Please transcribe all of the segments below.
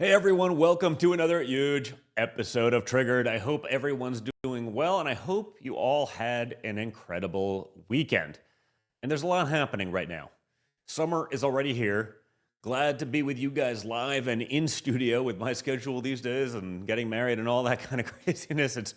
Hey everyone, welcome to another huge episode of Triggered. I hope everyone's doing well, and I hope you all had an incredible weekend. And there's a lot happening right now. Summer is already here. Glad to be with you guys live and in studio with my schedule these days and getting married and all that kind of craziness.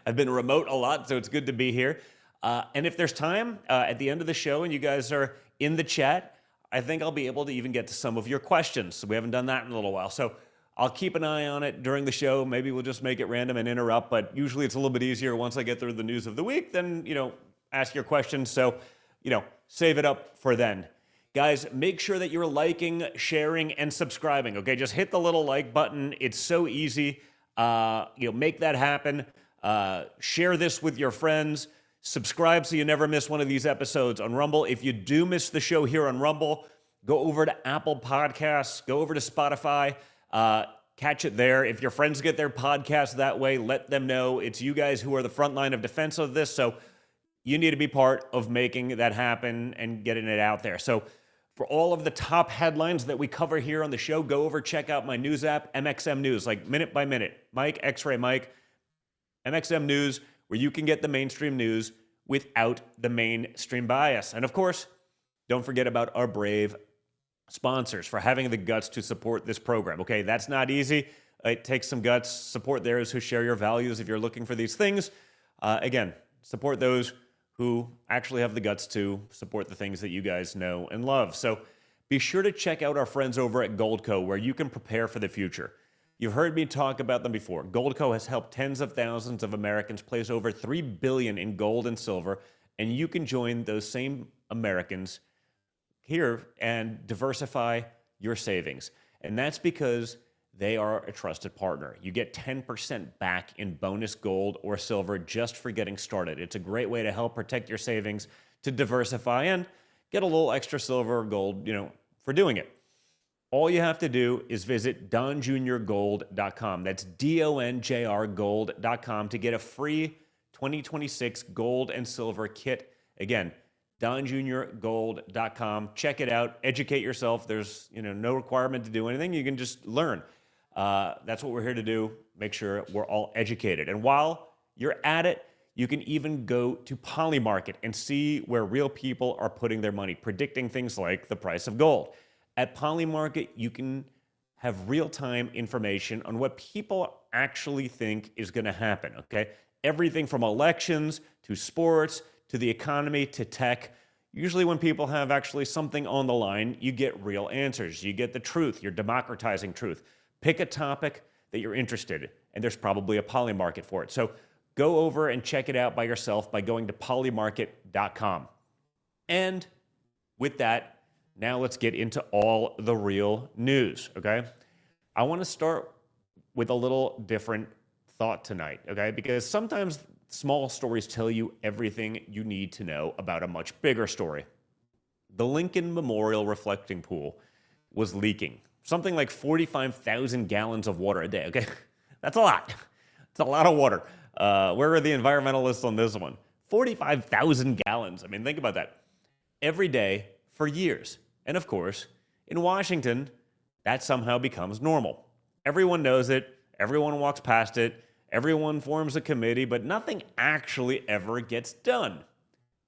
I've been remote a lot, so it's good to be here. And if there's time at the end of the show and you guys are in the chat, I think I'll be able to even get to some of your questions. So we haven't done that in a little while. So I'll keep an eye on it during the show. Maybe we'll just make it random and interrupt, but usually it's a little bit easier once I get through the news of the week, then, ask your questions. So, save it up for then. Guys, make sure that you're liking, sharing, and subscribing, okay? Just hit the little like button. It's so easy. Make that happen. Share this with your friends. Subscribe so you never miss one of these episodes on Rumble. If you do miss the show here on Rumble, go over to Apple Podcasts, go over to Spotify, catch it there. If your friends get their podcast that way, let them know. It's you guys who are the front line of defense of this, so you need to be part of making that happen and getting it out there. So for all of the top headlines that we cover here on the show, go over, check out my news app, MXM News, like minute by minute. Mike, X-Ray Mike, MXM News, where you can get the mainstream news without the mainstream bias. And of course, don't forget about our brave sponsors for having the guts to support this program. Okay, that's not easy. It takes some guts. Support those who share your values if you're looking for these things. Again, support those who actually have the guts to support the things that you guys know and love. So be sure to check out our friends over at Goldco, where you can prepare for the future. You've heard me talk about them before. Goldco has helped tens of thousands of Americans place over $3 billion in gold and silver, and you can join those same Americans here and diversify your savings. And that's because they are a trusted partner. You get 10% back in bonus gold or silver just for getting started. It's a great way to help protect your savings, to diversify, and get a little extra silver or gold, for doing it. All you have to do is visit donjuniorgold.com. That's DONJR gold.com to get a free 2026 gold and silver kit. Again, donjuniorgold.com. Check it out. Educate yourself. There's no requirement to do anything. You can just learn. That's what we're here to do. Make sure we're all educated. And while you're at it, you can even go to Polymarket and see where real people are putting their money, predicting things like the price of gold. At Polymarket, you can have real-time information on what people actually think is going to happen, okay? Everything from elections to sports to the economy to tech. Usually when people have actually something on the line, you get real answers. You get the truth. You're democratizing truth. Pick a topic that you're interested in, and there's probably a Polymarket for it. So go over and check it out by yourself by going to polymarket.com. And with that, now let's get into all the real news, okay? I want to start with a little different thought tonight, okay? Because sometimes small stories tell you everything you need to know about a much bigger story. The Lincoln Memorial reflecting pool was leaking. Something like 45,000 gallons of water a day, okay? That's a lot. It's a lot of water. Where are the environmentalists on this one? 45,000 gallons. I mean, think about that. Every day for years. And of course, in Washington, that somehow becomes normal. Everyone knows it. Everyone walks past it. Everyone forms a committee, but nothing actually ever gets done.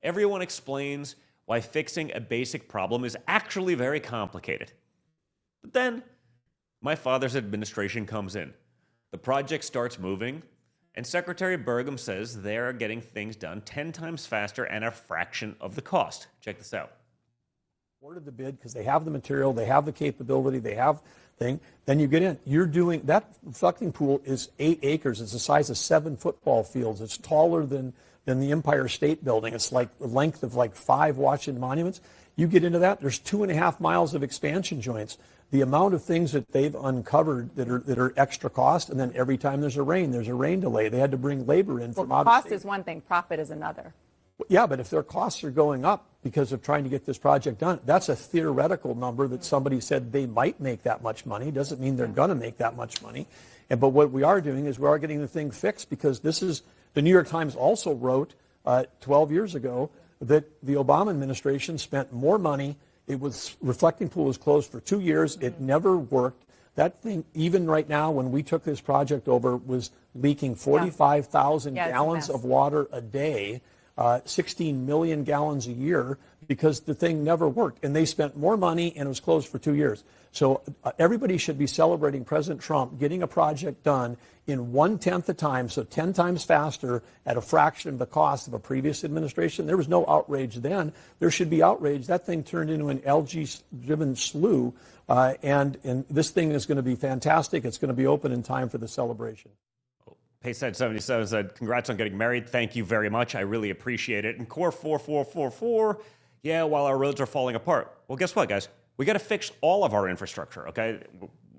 Everyone explains why fixing a basic problem is actually very complicated. But then, my father's administration comes in. The project starts moving, and Secretary Burgum says they're getting things done 10 times faster and a fraction of the cost. Check this out. Awarded the bid because they have the material, they have the capability, they have thing. Then you get in. You're doing that reflecting pool is 8 acres. It's the size of 7 football fields. It's taller than the Empire State Building. It's like the length of like 5 Washington monuments. You get into that. There's 2.5 miles of expansion joints. The amount of things that they've uncovered that are extra cost, and then every time there's a rain delay. They had to bring labor in from out of state. Cost is one thing, profit is another. Yeah, but if their costs are going up because of trying to get this project done, that's a theoretical number that somebody said they might make that much money. Doesn't mean they're going to make that much money. But what we are doing is we are getting the thing fixed, because this is, the New York Times also wrote 12 years ago that the Obama administration spent more money. It was, reflecting pool was closed for 2 years. It never worked. That thing, even right now, when we took this project over, was leaking 45,000 gallons of water a day, 16 million gallons a year, because the thing never worked. And they spent more money, and it was closed for 2 years. So everybody should be celebrating President Trump getting a project done in 1/10 the time, so 10 times faster at a fraction of the cost of a previous administration. There was no outrage then. There should be outrage. That thing turned into an algae-driven slough, and this thing is going to be fantastic. It's going to be open in time for the celebration. Payside77 said, congrats on getting married. Thank you very much. I really appreciate it. And Core4444, yeah, while our roads are falling apart. Well, guess what, guys? We got to fix all of our infrastructure, okay?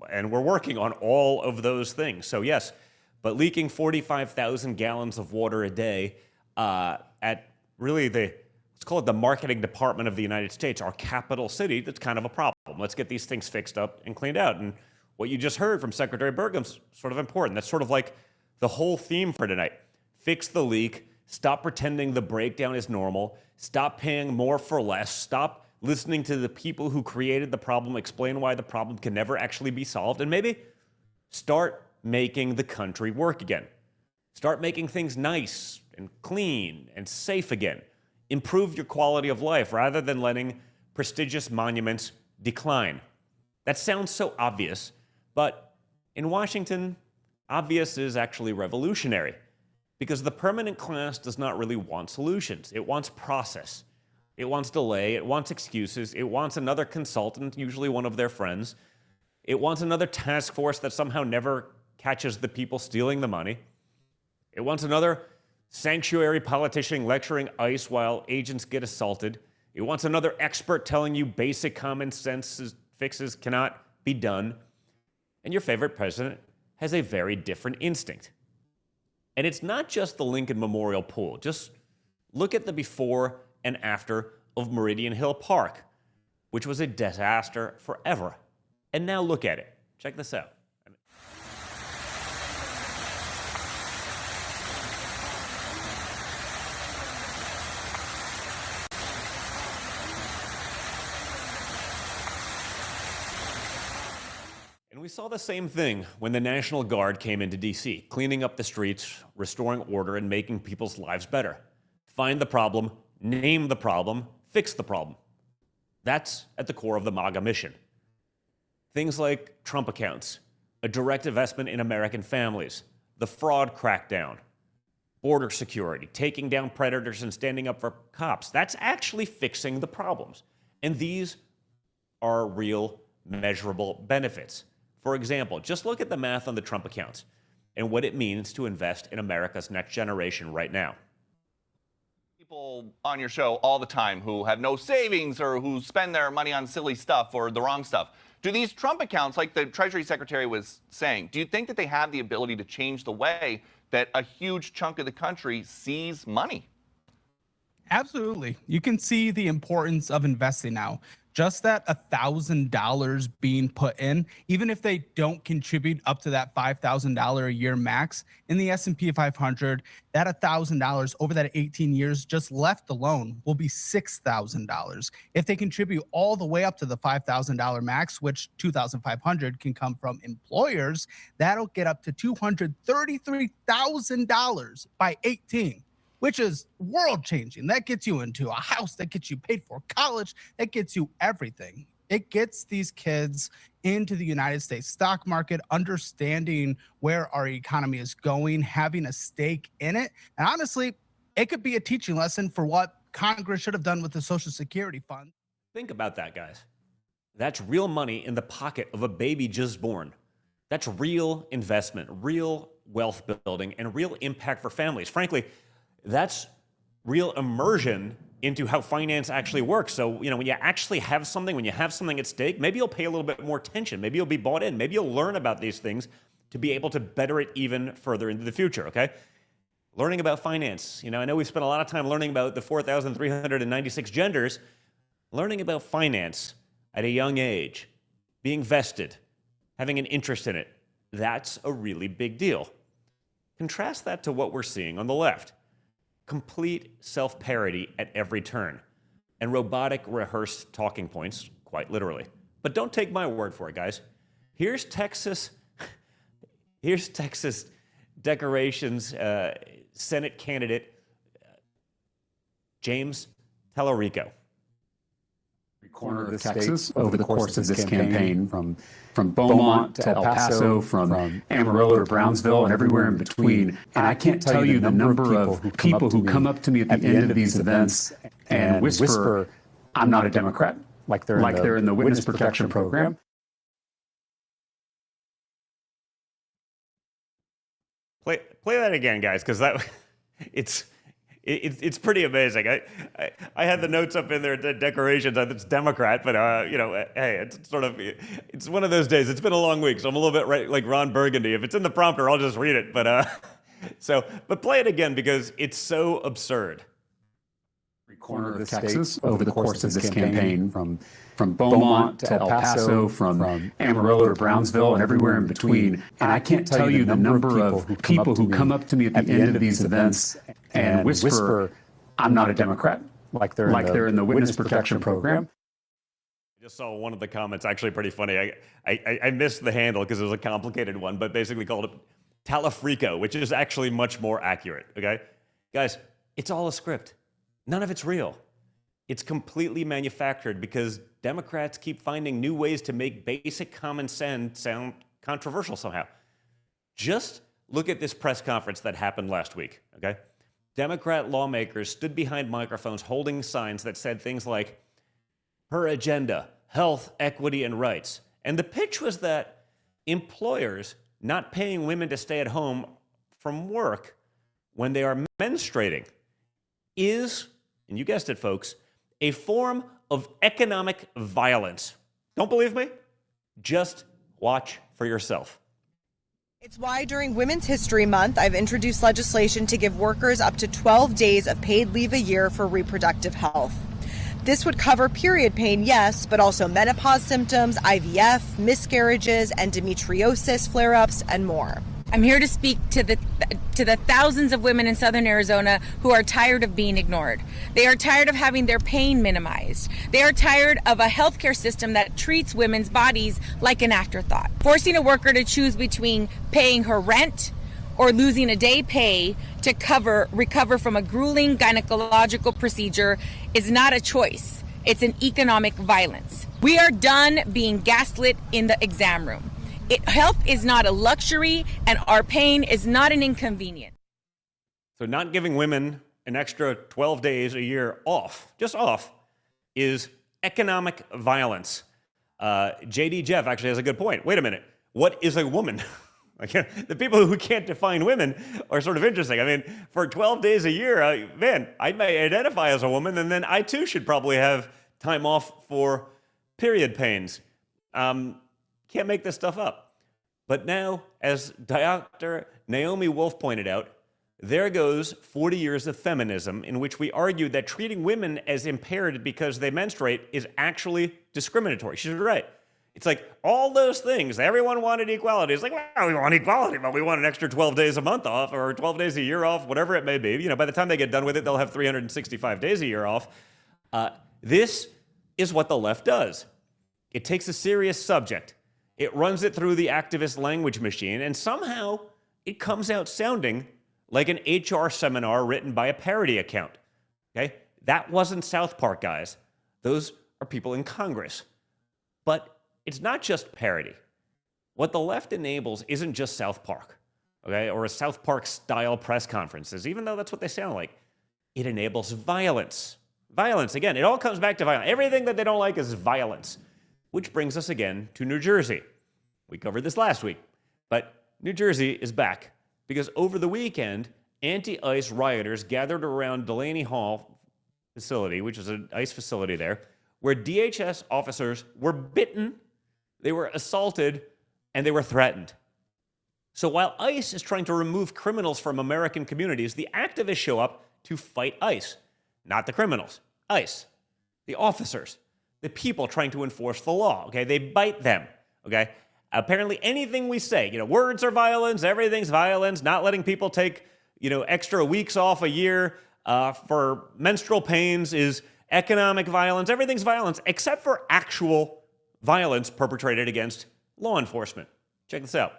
And we're working on all of those things. So, yes, but leaking 45,000 gallons of water a day at really let's call it the marketing department of the United States, our capital city, that's kind of a problem. Let's get these things fixed up and cleaned out. And what you just heard from Secretary Burgum's sort of important. That's sort of like the whole theme for tonight. Fix the leak. Stop pretending the breakdown is normal. Stop paying more for less. Stop listening to the people who created the problem, explain why the problem can never actually be solved, and maybe start making the country work again. Start making things nice and clean and safe again. Improve your quality of life rather than letting prestigious monuments decline. That sounds so obvious, but in Washington, obvious is actually revolutionary, because the permanent class does not really want solutions. It wants process. It wants delay. It wants excuses. It wants another consultant, usually one of their friends. It wants another task force that somehow never catches the people stealing the money. It wants another sanctuary politician lecturing ICE while agents get assaulted. It wants another expert telling you basic common sense fixes cannot be done. And your favorite president has a very different instinct. And it's not just the Lincoln Memorial Pool. Just look at the before and after of Meridian Hill Park, which was a disaster forever. And now look at it. Check this out. And we saw the same thing when the National Guard came into D.C., cleaning up the streets, restoring order, and making people's lives better. Find the problem, name the problem, fix the problem. That's at the core of the MAGA mission. Things like Trump accounts, a direct investment in American families, the fraud crackdown, border security, taking down predators and standing up for cops. That's actually fixing the problems. And these are real, measurable benefits. For example, just look at the math on the Trump accounts and what it means to invest in America's next generation right now. People on your show all the time who have no savings or who spend their money on silly stuff or the wrong stuff. Do these Trump accounts, like the Treasury Secretary was saying, do you think that they have the ability to change the way that a huge chunk of the country sees money? Absolutely. You can see the importance of investing now. Just that $1,000 being put in, even if they don't contribute up to that $5,000 a year max in the S&P 500, that $1,000 over that 18 years just left alone will be $6,000. If they contribute all the way up to the $5,000 max, which $2,500 can come from employers, that'll get up to $233,000 by 18. Which is world-changing. That gets you into a house, that gets you paid for college, that gets you everything. It gets these kids into the United States stock market, understanding where our economy is going, having a stake in it. And honestly, it could be a teaching lesson for what Congress should have done with the Social Security fund. Think about that, guys. That's real money in the pocket of a baby just born. That's real investment, real wealth building, and real impact for families. Frankly, that's real immersion into how finance actually works. So, when you actually have something, when you have something at stake, maybe you'll pay a little bit more attention. Maybe you'll be bought in. Maybe you'll learn about these things to be able to better it even further into the future, okay? Learning about finance. I know we spent a lot of time learning about the 4,396 genders. Learning about finance at a young age, being vested, having an interest in it, that's a really big deal. Contrast that to what we're seeing on the left. Complete self-parody at every turn, and robotic rehearsed talking points, quite literally. But don't take my word for it, guys. Here's Texas. Here's Texas decorations Senate candidate James Tallarico. Corner of Texas over the course of this campaign, from Beaumont to El Paso, from Amarillo to Brownsville, and everywhere in between. And I can't tell you the number of people who come up to me at the end of these events and whisper, "I'm not a Democrat," like they're in the witness protection program. Play that again, guys, because it's pretty amazing. I had the notes up in there, the decorations. It's Democrat, but hey, it's one of those days. It's been a long week, so I'm a little bit like Ron Burgundy. If it's in the prompter, I'll just read it. But play it again because it's so absurd. Corner of Texas over the course of this campaign, from Beaumont to El Paso, from Amarillo to Brownsville, and everywhere in between. And I can't tell you the number of people who come up to me at the end of these events and whisper, "I'm not a Democrat," like they're in the witness protection program. I just saw one of the comments, actually pretty funny. I missed the handle because it was a complicated one, but basically called it Talafrico, which is actually much more accurate, okay? Guys, it's all a script. None of it's real. It's completely manufactured because Democrats keep finding new ways to make basic common sense sound controversial somehow. Just look at this press conference that happened last week, okay? Democrat lawmakers stood behind microphones holding signs that said things like, "Her agenda, health, equity, and rights." And the pitch was that employers not paying women to stay at home from work when they are menstruating is, and you guessed it, folks, a form of economic violence. Don't believe me? Just watch for yourself. It's why during Women's History Month, I've introduced legislation to give workers up to 12 days of paid leave a year for reproductive health. This would cover period pain, yes, but also menopause symptoms, IVF, miscarriages, endometriosis flare-ups, and more. I'm here to speak to the thousands of women in Southern Arizona who are tired of being ignored. They are tired of having their pain minimized. They are tired of a healthcare system that treats women's bodies like an afterthought. Forcing a worker to choose between paying her rent or losing a day pay to recover from a grueling gynecological procedure is not a choice. It's an economic violence. We are done being gaslit in the exam room. Health is not a luxury, and our pain is not an inconvenience. So not giving women an extra 12 days a year off, just off, is economic violence. JD Jeff actually has a good point. Wait a minute. What is a woman? The people who can't define women are sort of interesting. I mean, for 12 days a year, I may identify as a woman, and then I too should probably have time off for period pains. Can't make this stuff up. But now, as Dr. Naomi Wolf pointed out, there goes 40 years of feminism in which we argued that treating women as impaired because they menstruate is actually discriminatory. She's right. It's like all those things. Everyone wanted equality. It's like, well, we want equality, but we want an extra 12 days a month off or 12 days a year off, whatever it may be. You know, by the time they get done with it, they'll have 365 days a year off. This is what the left does. It takes a serious subject. It runs it through the activist language machine, and somehow it comes out sounding like an HR seminar written by a parody account. Okay? That wasn't South Park, guys. Those are people in Congress. But it's not just parody. What the left enables isn't just South Park, okay, or a South Park-style press conferences, even though that's what they sound like. It enables violence. Violence, again, it all comes back to violence. Everything that they don't like is violence. Which brings us again to New Jersey. We covered this last week, but New Jersey is back because over the weekend, anti-ICE rioters gathered around Delaney Hall facility, which is an ICE facility there, where DHS officers were bitten, they were assaulted, and they were threatened. So while ICE is trying to remove criminals from American communities, the activists show up to fight ICE, not the criminals, ICE, the officers. The people trying to enforce the law, okay? They bite them, okay? Apparently anything we say, words are violence, everything's violence, not letting people take, extra weeks off a year for menstrual pains is economic violence. Everything's violence except for actual violence perpetrated against law enforcement. Check this out.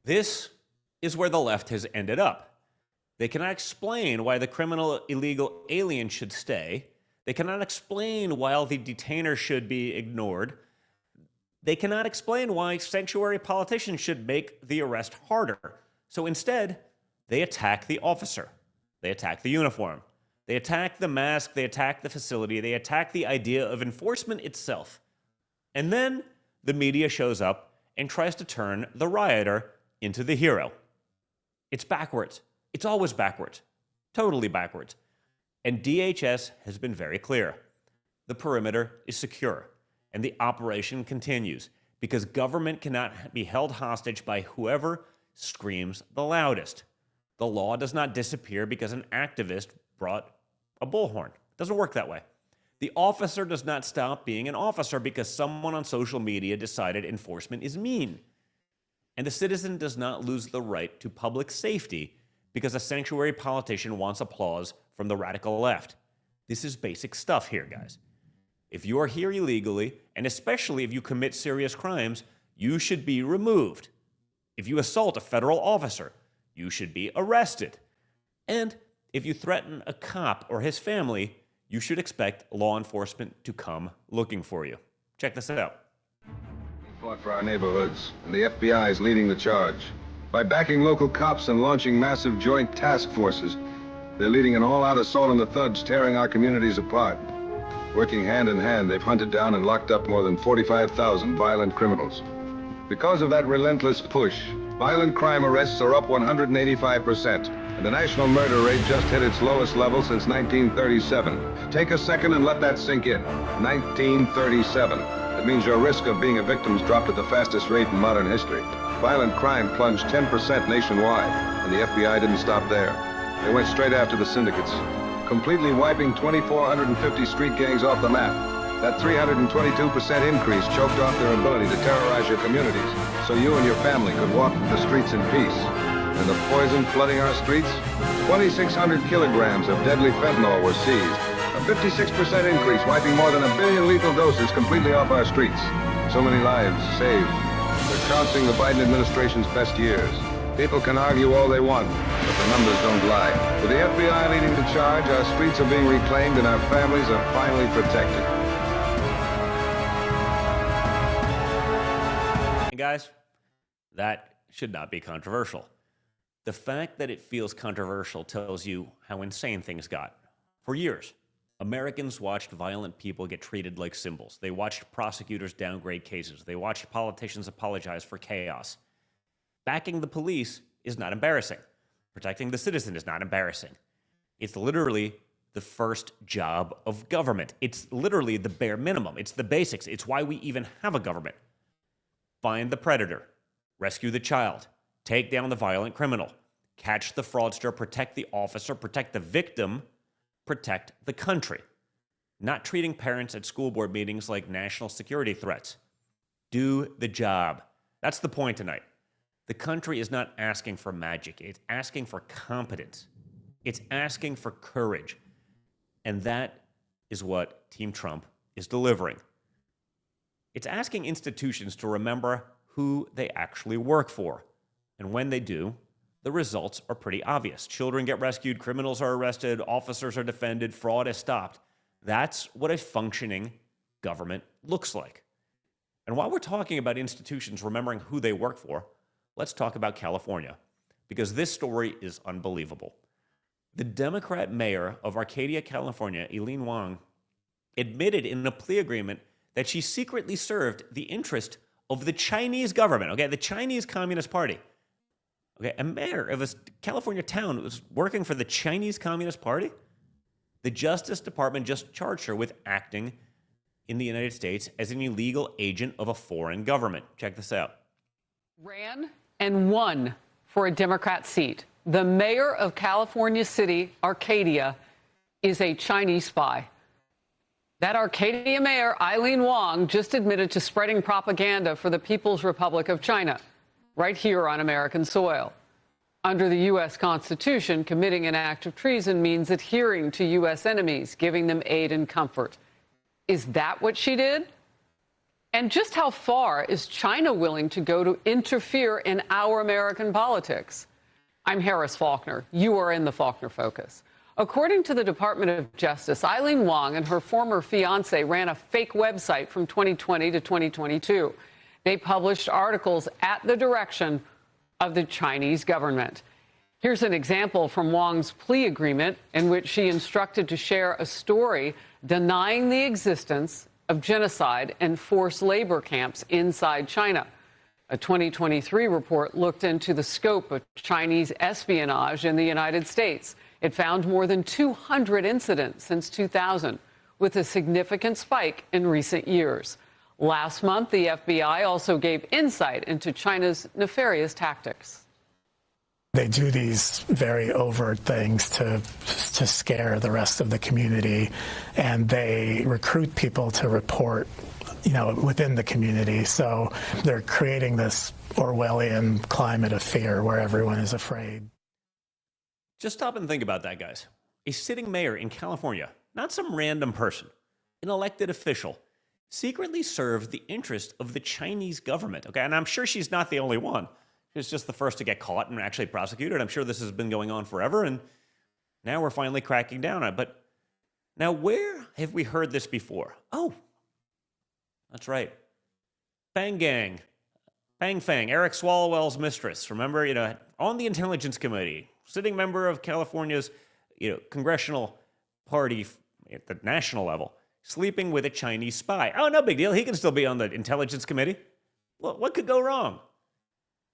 This is where the left has ended up. They cannot explain why the criminal illegal alien should stay. They cannot explain why the detainer should be ignored. They cannot explain why sanctuary politicians should make the arrest harder. So instead, they attack the officer. They attack the uniform. They attack the mask. They attack the facility. They attack the idea of enforcement itself. And then the media shows up and tries to turn the rioter into the hero. It's backwards. It's always backwards. Totally backwards. And DHS has been very clear. The perimeter is secure, and the operation continues because government cannot be held hostage by whoever screams the loudest. The law does not disappear because an activist brought a bullhorn. It doesn't work that way. The officer does not stop being an officer because someone on social media decided enforcement is mean. And the citizen does not lose the right to public safety because a sanctuary politician wants applause from the radical left. This is basic stuff here, guys. If you are here illegally, and especially if you commit serious crimes, you should be removed. If you assault a federal officer, you should be arrested. And if you threaten a cop or his family, you should expect law enforcement to come looking for you. Check this out. We fought for our neighborhoods, and the FBI is leading the charge. By backing local cops and launching massive joint task forces, they're leading an all-out assault on the thugs, tearing our communities apart. Working hand in hand, they've hunted down and locked up more than 45,000 violent criminals. Because of that relentless push, violent crime arrests are up 185%, and the national murder rate just hit its lowest level since 1937. Take a second and let that sink in. 1937. It means your risk of being a victim's dropped at the fastest rate in modern history. Violent crime plunged 10% nationwide, and the FBI didn't stop there. They went straight after the syndicates, completely wiping 2,450 street gangs off the map. That 322% increase choked off their ability to terrorize your communities, so you and your family could walk the streets in peace. And the poison flooding our streets? 2,600 kilograms of deadly fentanyl were seized. A 56% increase, wiping more than 1 billion lethal doses completely off our streets. So many lives saved. They're trouncing the Biden administration's best years. People can argue all they want, but the numbers don't lie. With the FBI leading the charge, our streets are being reclaimed and our families are finally protected. And guys, that should not be controversial. The fact that it feels controversial tells you how insane things got. For years, Americans watched violent people get treated like symbols. They watched prosecutors downgrade cases. They watched politicians apologize for chaos. Backing the police is not embarrassing. Protecting the citizen is not embarrassing. It's literally the first job of government. It's literally the bare minimum. It's the basics. It's why we even have a government. Find the predator. Rescue the child. Take down the violent criminal. Catch the fraudster. Protect the officer. Protect the victim. Protect the country. Not treating parents at school board meetings like national security threats. Do the job. That's the point tonight. The country is not asking for magic. It's asking for competence. It's asking for courage. And that is what Team Trump is delivering. It's asking institutions to remember who they actually work for. And when they do, the results are pretty obvious. Children get rescued, criminals are arrested, officers are defended, fraud is stopped. That's what a functioning government looks like. And while we're talking about institutions remembering who they work for, let's talk about California, because this story is unbelievable. The Democrat mayor of Arcadia, California, Eileen Wong, admitted in a plea agreement that she secretly served the interest of the Chinese government, okay, the Chinese Communist Party. Okay, a mayor of a California town was working for the Chinese Communist Party? The Justice Department just charged her with acting in the United States as an illegal agent of a foreign government. Check this out. Ran and won for a Democrat seat. The mayor of California City, Arcadia, is a Chinese spy. That Arcadia mayor, Eileen Wong, just admitted to spreading propaganda for the People's Republic of China, right here on American soil. Under the U.S. Constitution, committing an act of treason means adhering to U.S. enemies, giving them aid and comfort. Is that what she did? And just how far is China willing to go to interfere in our American politics? I'm Harris Faulkner. You are in the Faulkner Focus. According to the Department of Justice, Eileen Wong and her former fiancé ran a fake website from 2020 to 2022. They published articles at the direction of the Chinese government. Here's an example from Wong's plea agreement in which she instructed to share a story denying the existence of genocide and forced labor camps inside China. A 2023 report looked into the scope of Chinese espionage in the United States. It found more than 200 incidents since 2000, with a significant spike in recent years. Last month, the FBI also gave insight into China's nefarious tactics. They do these very overt things to scare the rest of the community, and they recruit people to report, within the community. So they're creating this Orwellian climate of fear where everyone is afraid. Just stop and think about that, guys. A sitting mayor in California, not some random person, an elected official, secretly served the interest of the Chinese government. Okay, and I'm sure she's not the only one. She's just the first to get caught and actually prosecuted. I'm sure this has been going on forever, and now we're finally cracking down on it. But now, where have we heard this before? Oh, that's right. Fang Gang. Fang Fang, Eric Swalwell's mistress. Remember, on the Intelligence Committee, sitting member of California's, congressional party at the national level, sleeping with a Chinese spy. Oh, no big deal. He can still be on the Intelligence Committee. Well, what could go wrong?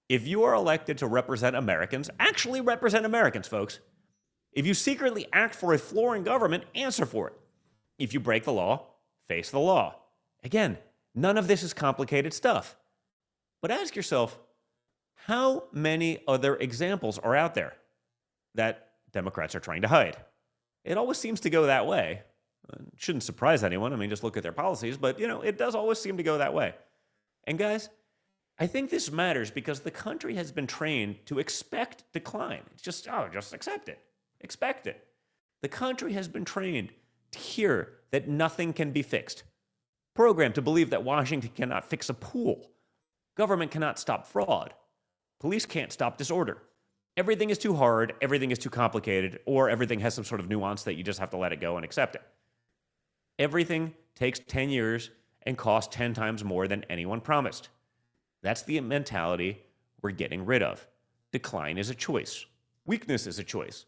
If you are elected to represent Americans, actually represent Americans, folks. If you secretly act for a foreign government, answer for it. If you break the law, face the law. Again, none of this is complicated stuff. But ask yourself, how many other examples are out there that Democrats are trying to hide? It always seems to go that way. It shouldn't surprise anyone. I mean, just look at their policies. But, it does always seem to go that way. And guys, I think this matters because the country has been trained to expect decline. It's just accept it. Expect it. The country has been trained to hear that nothing can be fixed. Programmed to believe that Washington cannot fix a pool. Government cannot stop fraud. Police can't stop disorder. Everything is too hard, everything is too complicated, or everything has some sort of nuance that you just have to let it go and accept it. Everything takes 10 years and costs 10 times more than anyone promised. That's the mentality we're getting rid of. Decline is a choice. Weakness is a choice.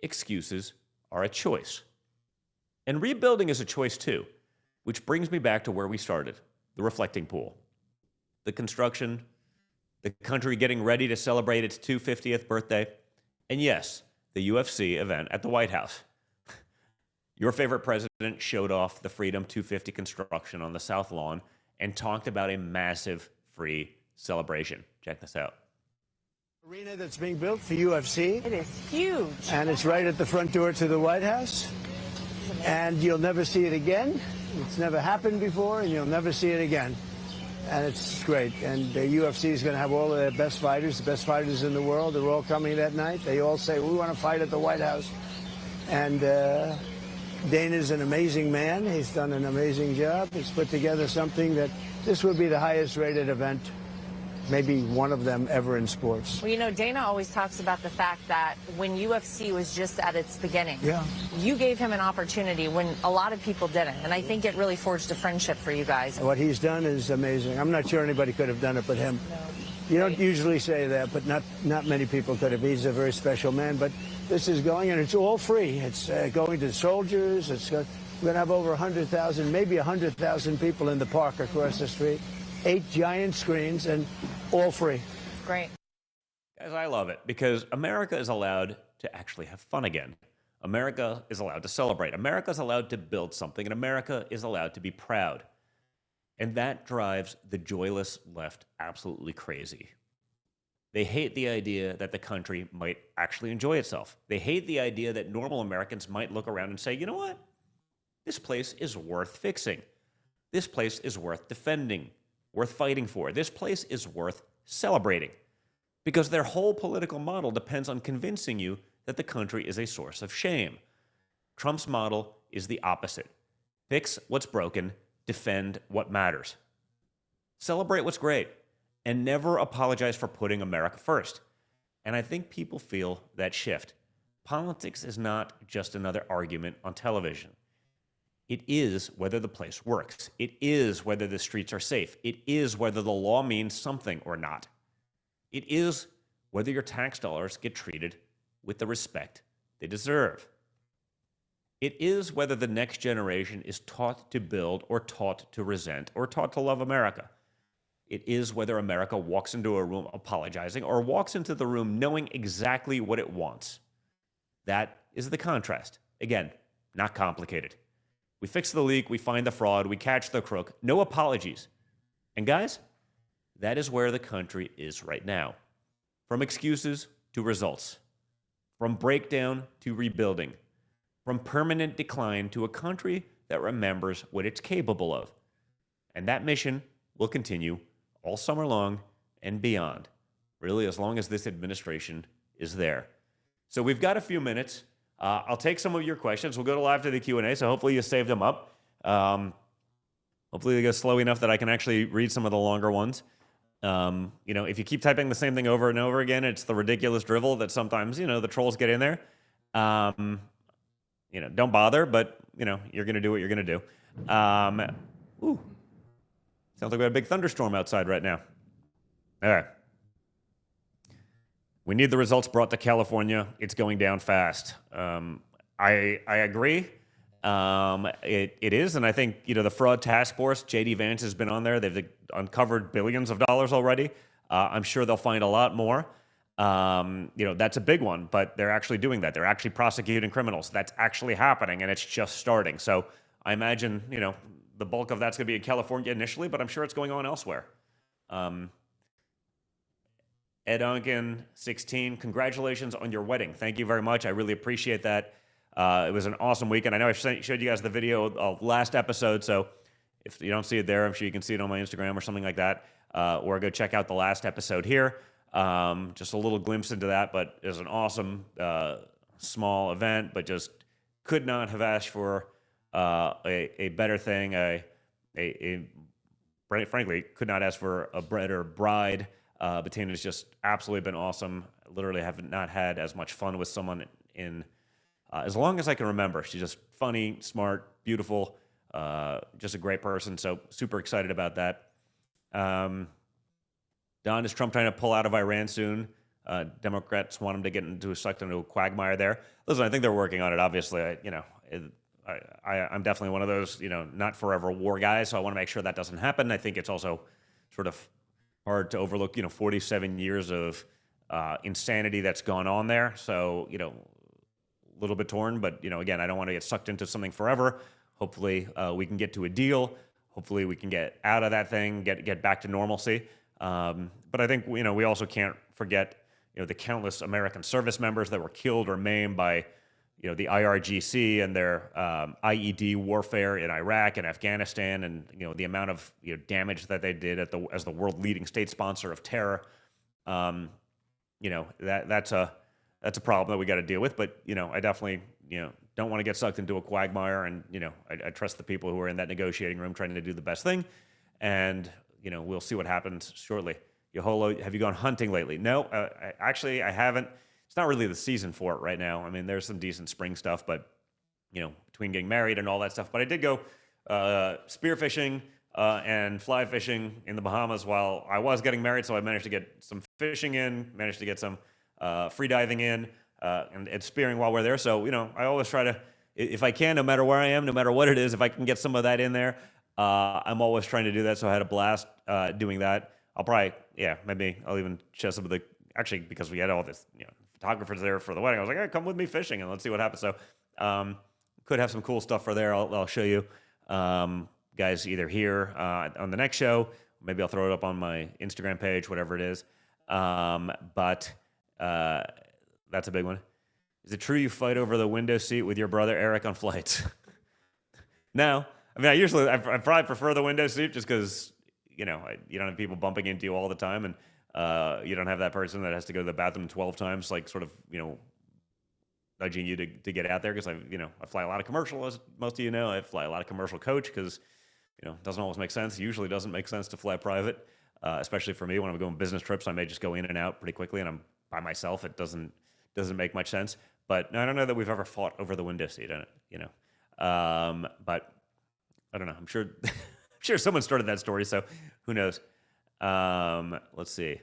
Excuses are a choice. And rebuilding is a choice too, which brings me back to where we started, the reflecting pool. The construction, the country getting ready to celebrate its 250th birthday, and yes, the UFC event at the White House. Your favorite president showed off the Freedom 250 construction on the South Lawn and talked about a massive free celebration. Check this out. Arena that's being built for UFC. It is huge. And it's right at the front door to the White House. And you'll never see it again. It's never happened before, and you'll never see it again. And it's great. And the UFC is going to have all of their best fighters, the best fighters in the world. They're all coming that night. They all say, we want to fight at the White House. And Dana's an amazing man. He's done an amazing job. He's put together something that this would be the highest rated event, maybe one of them ever in sports. Well, Dana always talks about the fact that when UFC was just at its beginning, you gave him an opportunity when a lot of people didn't. And I think it really forged a friendship for you guys. What he's done is amazing. I'm not sure anybody could have done it but him. No. You don't usually say that, but not many people could have. He's a very special man. But this is going, and it's all free. It's going to soldiers. We're going to have over 100,000, maybe 100,000 people in the park across the street. 8 giant screens, and all free. Great. Guys, I love it because America is allowed to actually have fun again. America is allowed to celebrate. America is allowed to build something, and America is allowed to be proud. And that drives the joyless left absolutely crazy. They hate the idea that the country might actually enjoy itself. They hate the idea that normal Americans might look around and say, you know what? This place is worth fixing. This place is worth defending, worth fighting for. This place is worth celebrating. Because their whole political model depends on convincing you that the country is a source of shame. Trump's model is the opposite. Fix what's broken, defend what matters. Celebrate what's great, and never apologize for putting America first. And I think people feel that shift. Politics is not just another argument on television. It is whether the place works. It is whether the streets are safe. It is whether the law means something or not. It is whether your tax dollars get treated with the respect they deserve. It is whether the next generation is taught to build or taught to resent or taught to love America. It is whether America walks into a room apologizing or walks into the room knowing exactly what it wants. That is the contrast. Again, not complicated. We fix the leak, we find the fraud, we catch the crook. No apologies. And guys, that is where the country is right now. From excuses to results. From breakdown to rebuilding. From permanent decline to a country that remembers what it's capable of. And that mission will continue all summer long and beyond, really as long as this administration is there. So we've got a few minutes. I'll take some of your questions. We'll go live to the Q&A, so hopefully you saved them up. Hopefully they go slow enough that I can actually read some of the longer ones. If you keep typing the same thing over and over again, it's the ridiculous drivel that sometimes, the trolls get in there. Don't bother, but, you're going to do what you're going to do. Sounds like we have a big thunderstorm outside right now. All right. We need the results brought to California. It's going down fast. I agree. It is, and I think, the fraud task force, J.D. Vance has been on there. They've uncovered billions of dollars already. I'm sure they'll find a lot more. That's a big one, but they're actually doing that. They're actually prosecuting criminals. That's actually happening, and it's just starting. So I imagine, the bulk of that's going to be in California initially, but I'm sure it's going on elsewhere. Ed Onken, 16, congratulations on your wedding. Thank you very much. I really appreciate that. It was an awesome weekend. I know I showed you guys the video of last episode, so if you don't see it there, I'm sure you can see it on my Instagram or something like that, or go check out the last episode here. Just a little glimpse into that, but it was an awesome small event, but just could not have asked for a better thing. Frankly, could not ask for a better bride. Bettina's just absolutely been awesome. I literally have not had as much fun with someone in as long as I can remember. She's just funny, smart, beautiful, just a great person. So super excited about that. Don, is Trump trying to pull out of Iran soon? Democrats want him to get sucked into a quagmire there. Listen, I think they're working on it. Obviously, I'm definitely one of those, not forever war guys. So I want to make sure that doesn't happen. I think it's also sort of hard to overlook, 47 years of insanity that's gone on there. So, a little bit torn, but, again, I don't want to get sucked into something forever. Hopefully we can get to a deal. Hopefully we can get out of that thing, get back to normalcy. But I think, we also can't forget, the countless American service members that were killed or maimed by, the IRGC and their IED warfare in Iraq and Afghanistan, and the amount of damage that they did as the world leading state sponsor of terror. That's a problem that we got to deal with. But I definitely don't want to get sucked into a quagmire, and I trust the people who are in that negotiating room trying to do the best thing, and we'll see what happens shortly. Yaholo, have you gone hunting lately? No, I haven't. It's not really the season for it right now. I mean, there's some decent spring stuff, but between getting married and all that stuff. But I did go spearfishing and fly fishing in the Bahamas while I was getting married, so I managed to get some fishing in, managed to get some free diving in, and spearing while we're there. So I always try to, if I can, no matter where I am, no matter what it is, if I can get some of that in there, I'm always trying to do that. So I had a blast doing that. I'll probably, maybe I'll even share some of the, actually, because we had all this, photographers there for the wedding. I was like, hey, come with me fishing and let's see what happens. So could have some cool stuff for there. I'll show you guys either here on the next show. Maybe I'll throw it up on my Instagram page, whatever it is. But that's a big one. Is it true you fight over the window seat with your brother Eric on flights? No. I mean, I probably prefer the window seat just because, you don't have people bumping into you all the time, and you don't have that person that has to go to the bathroom 12 times, like sort of, nudging you to get out there, because I fly a lot of commercial, as most of you know. I fly a lot of commercial coach because, it doesn't always make sense. It usually doesn't make sense to fly private, especially for me when I'm going business trips. I may just go in and out pretty quickly, and I'm by myself. It doesn't make much sense. But I don't know that we've ever fought over the window seat in it, but I don't know. I'm sure someone started that story, so who knows? Let's see.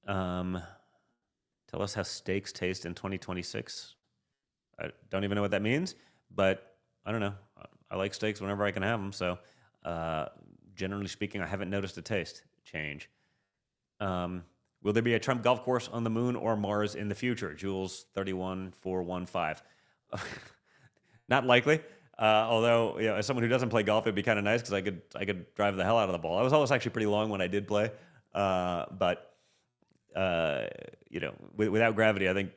Tell us how steaks taste in 2026. I don't even know what that means, but I don't know. I like steaks whenever I can have them, so generally speaking, I haven't noticed a taste change. Will there be a Trump golf course on the moon or Mars in the future? Jules 31415. Not likely. Although, as someone who doesn't play golf, it'd be kind of nice because I could drive the hell out of the ball. I was always actually pretty long when I did play, but without gravity, I think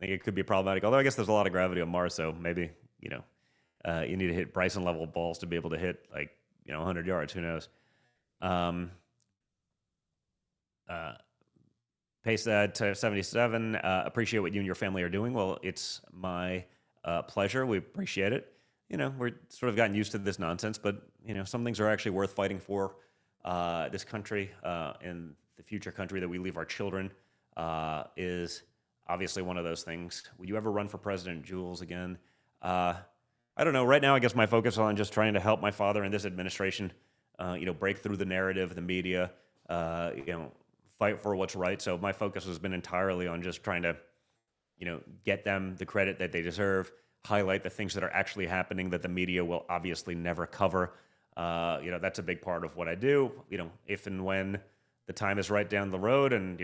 it could be problematic. Although I guess there's a lot of gravity on Mars, so maybe you need to hit Bryson level balls to be able to hit 100 yards. Who knows? Pace that to 77. Appreciate what you and your family are doing. Well, it's my pleasure. We appreciate it. We're sort of gotten used to this nonsense, but some things are actually worth fighting for. This country and the future country that we leave our children is obviously one of those things. Will you ever run for president, Jules, again? I don't know. Right now, I guess my focus is on just trying to help my father and this administration, break through the narrative, the media, fight for what's right. So my focus has been entirely on just trying to, get them the credit that they deserve, highlight the things that are actually happening that the media will obviously never cover. That's a big part of what I do. If and when the time is right down the road, and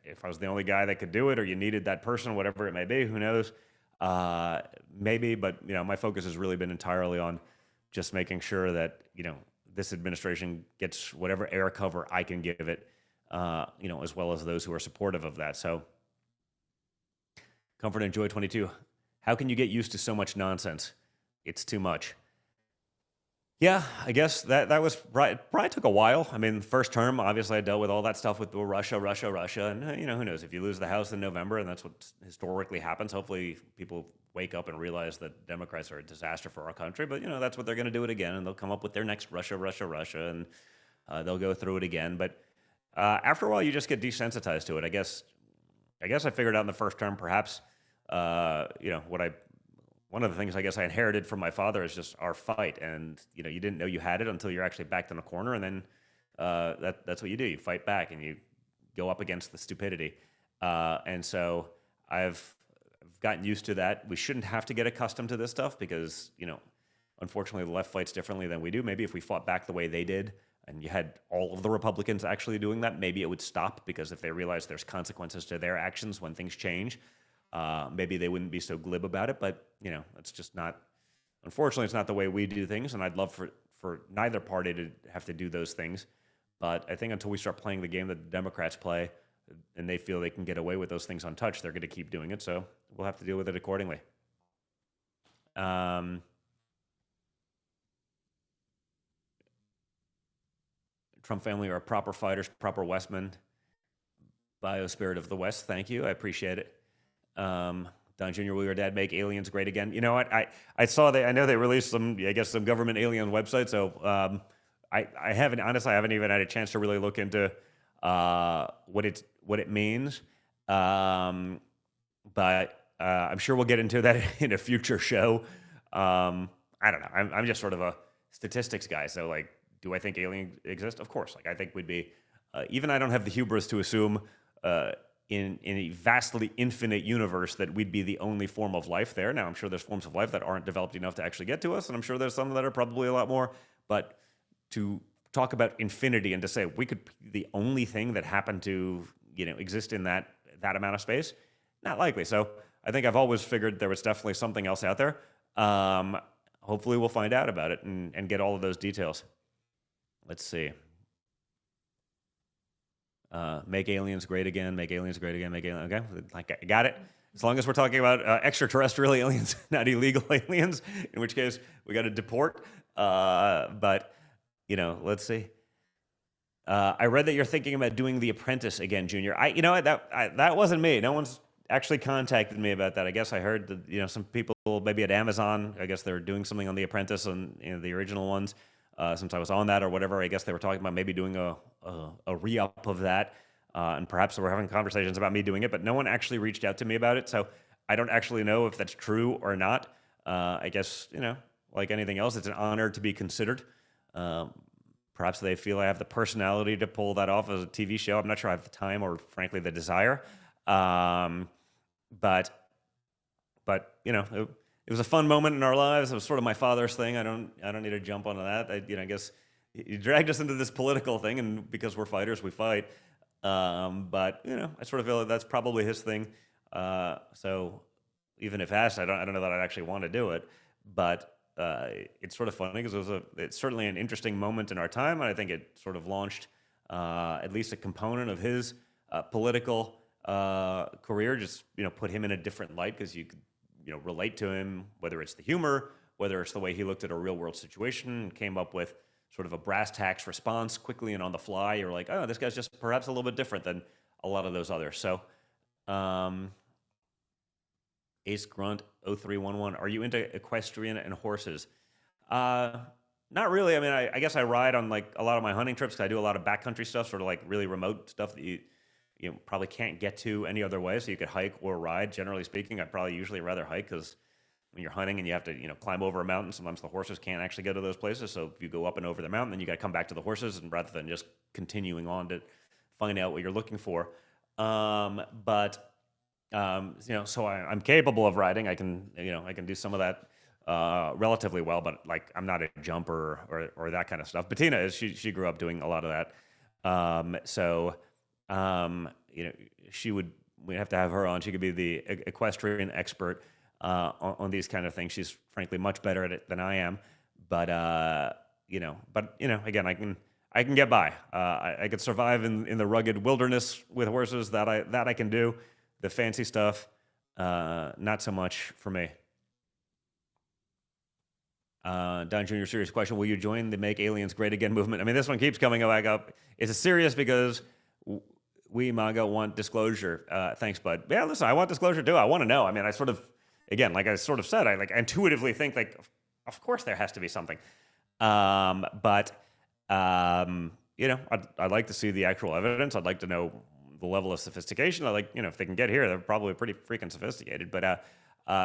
if I was the only guy that could do it, or you needed that person, whatever it may be, who knows? Maybe, but my focus has really been entirely on just making sure that this administration gets whatever air cover I can give it, as well as those who are supportive of that. So, Comfort and Joy 22. How can you get used to so much nonsense? It's too much. Yeah, I guess that was right. Probably took a while. I mean, first term, obviously, I dealt with all that stuff with Russia, and who knows? If you lose the House in November, and that's what historically happens, hopefully people wake up and realize that Democrats are a disaster for our country. But that's what they're going to do it again, and they'll come up with their next Russia, and they'll go through it again. But after a while, you just get desensitized to it. I guess I figured out in the first term, perhaps, one of the things I guess I inherited from my father is just our fight, and you didn't know you had it until you're actually backed in a corner, and then that's what you do. You fight back and you go up against the stupidity, and so I've gotten used to that. We shouldn't have to get accustomed to this stuff because unfortunately the left fights differently than we do. Maybe if we fought back the way they did, and you had all of the Republicans actually doing that, maybe it would stop, because if they realize there's consequences to their actions when things change, maybe they wouldn't be so glib about it. But it's just not, unfortunately, it's not the way we do things, and I'd love for neither party to have to do those things. But I think until we start playing the game that the Democrats play, and they feel they can get away with those things untouched, they're going to keep doing it, so we'll have to deal with it accordingly. Trump family are proper fighters, proper Westmen, biospirit of the West. Thank you. I appreciate it. Don Jr., will your dad make aliens great again? You know what? I saw I know they released some government alien website. So I haven't even had a chance to really look into what it means. But I'm sure we'll get into that in a future show. I don't know. I'm just sort of a statistics guy. So do I think aliens exist? Of course. I think we'd be, even I don't have the hubris to assume in a vastly infinite universe that we'd be the only form of life there. Now, I'm sure there's forms of life that aren't developed enough to actually get to us, and I'm sure there's some that are probably a lot more. But to talk about infinity and to say we could be the only thing that happened to exist in that amount of space, not likely. So I think I've always figured there was definitely something else out there. Hopefully we'll find out about it and get all of those details. Let's see. Make aliens great again, make aliens great again, make aliens. Okay, like, I got it. As long as we're talking about extraterrestrial aliens, not illegal aliens, in which case we got to deport. But, let's see. I read that you're thinking about doing The Apprentice again, Junior. That wasn't me. No one's actually contacted me about that. I guess I heard that, some people maybe at Amazon, I guess they're doing something on The Apprentice and the original ones. Since I was on that or whatever, I guess they were talking about maybe doing a re-up of that. And perhaps we're having conversations about me doing it, but no one actually reached out to me about it. So I don't actually know if that's true or not. I guess, like anything else, it's an honor to be considered. Perhaps they feel I have the personality to pull that off as a TV show. I'm not sure I have the time or, frankly, the desire. But it was a fun moment in our lives. It was sort of my father's thing. I don't need to jump onto that. I guess he dragged us into this political thing, and because we're fighters, we fight. But I sort of feel like that's probably his thing. So even if asked, I don't know that I'd actually want to do it. But it's sort of funny because it's certainly an interesting moment in our time, and I think it sort of launched at least a component of his political career. Just put him in a different light because you could relate to him, whether it's the humor, whether it's the way he looked at a real world situation and came up with sort of a brass tacks response quickly and on the fly. You're like, oh, this guy's just perhaps a little bit different than a lot of those others. So, Ace Grunt 0311, are you into equestrian and horses? Not really. I mean, I guess I ride on like a lot of my hunting trips because I do a lot of backcountry stuff, sort of like really remote stuff that you probably can't get to any other way. So you could hike or ride. Generally speaking, I'd probably usually rather hike because when you're hunting and you have to climb over a mountain, sometimes the horses can't actually go to those places. So if you go up and over the mountain, then you got to come back to the horses, and rather than just continuing on to find out what you're looking for. So I'm capable of riding. I can do some of that relatively well, but like I'm not a jumper or that kind of stuff. Bettina is. She grew up doing a lot of that. We'd have to have her on. She could be the equestrian expert on these kind of things. She's frankly much better at it than I am. But again, I can get by. I could survive in the rugged wilderness with horses. That I can do. The fancy stuff, not so much for me. Don Jr., serious question. Will you join the Make Aliens Great Again movement? I mean, this one keeps coming back up. It's serious because we, MAGA, want disclosure. Thanks, bud. Yeah, listen, I want disclosure too. I want to know. I mean, I sort of said, I like intuitively think like, of course there has to be something. I'd like to see the actual evidence. I'd like to know the level of sophistication. I like, if they can get here, they're probably pretty freaking sophisticated. But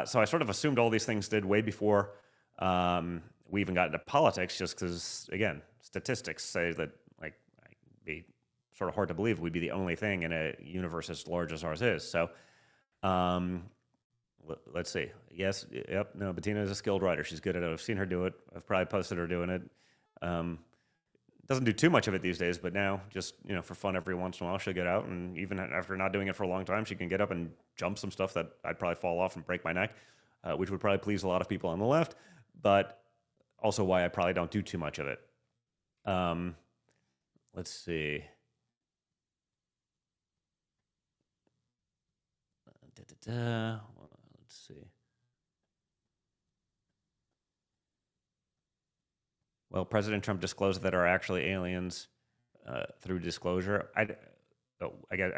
so I sort of assumed all these things did way before we even got into politics, just because, again, statistics say that like it'd be sort of hard to believe we'd be the only thing in a universe as large as ours is. So let's see. Yes, yep. No, Bettina is a skilled writer. She's good at it. I've seen her do it. I've probably posted her doing it. Doesn't do too much of it these days, but now just, for fun every once in a while, she'll get out, and even after not doing it for a long time, she can get up and jump some stuff that I'd probably fall off and break my neck, which would probably please a lot of people on the left, but also why I probably don't do too much of it. Let's see. Let's see. Well, President Trump disclosed that are actually aliens through disclosure. I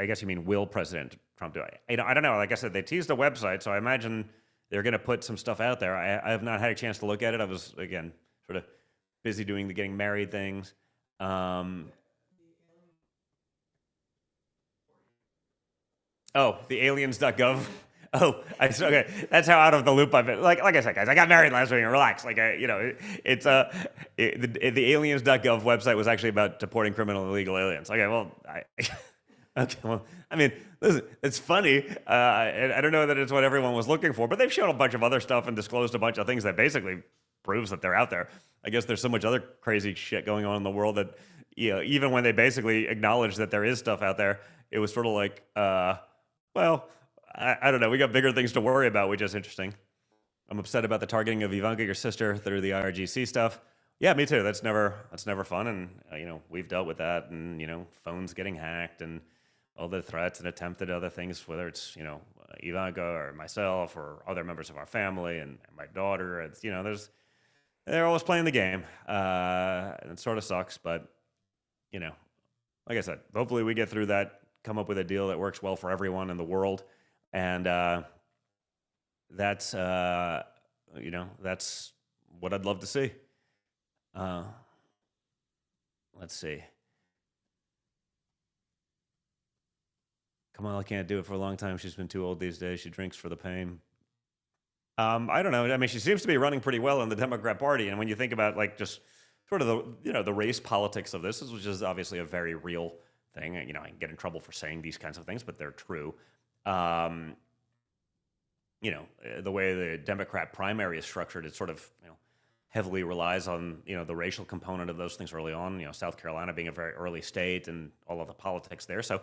guess you mean will President Trump do it? I don't know. Like I said, they teased a website, so I imagine they're going to put some stuff out there. I have not had a chance to look at it. I was, again, sort of busy doing the getting married things. The aliens.gov. Okay. That's how out of the loop I've been. Like I said, guys, I got married last week. Relax. It's the aliens.gov website was actually about deporting criminal and illegal aliens. Okay, well, I mean, listen, it's funny. I don't know that it's what everyone was looking for, but they've shown a bunch of other stuff and disclosed a bunch of things that basically proves that they're out there. I guess there's so much other crazy shit going on in the world that, even when they basically acknowledge that there is stuff out there, it was sort of like, I don't know. We got bigger things to worry about, which is interesting. I'm upset about the targeting of Ivanka, your sister, through the IRGC stuff. Yeah, me too. That's never fun, and we've dealt with that, and phones getting hacked, and all the threats and attempted other things, whether it's Ivanka or myself or other members of our family and my daughter. It's they're always playing the game, and it sort of sucks, but like I said, hopefully we get through that, come up with a deal that works well for everyone in the world, and that's that's what I'd love to see. Let's see. Kamala can't do it for a long time. She's been too old these days. She drinks for the pain. I don't know. I mean, she seems to be running pretty well in the Democrat Party. And when you think about like just sort of the race politics of this, which is obviously a very real thing. I can get in trouble for saying these kinds of things, but they're true. The way the Democrat primary is structured, it sort of heavily relies on the racial component of those things early on. South Carolina being a very early state and all of the politics there. So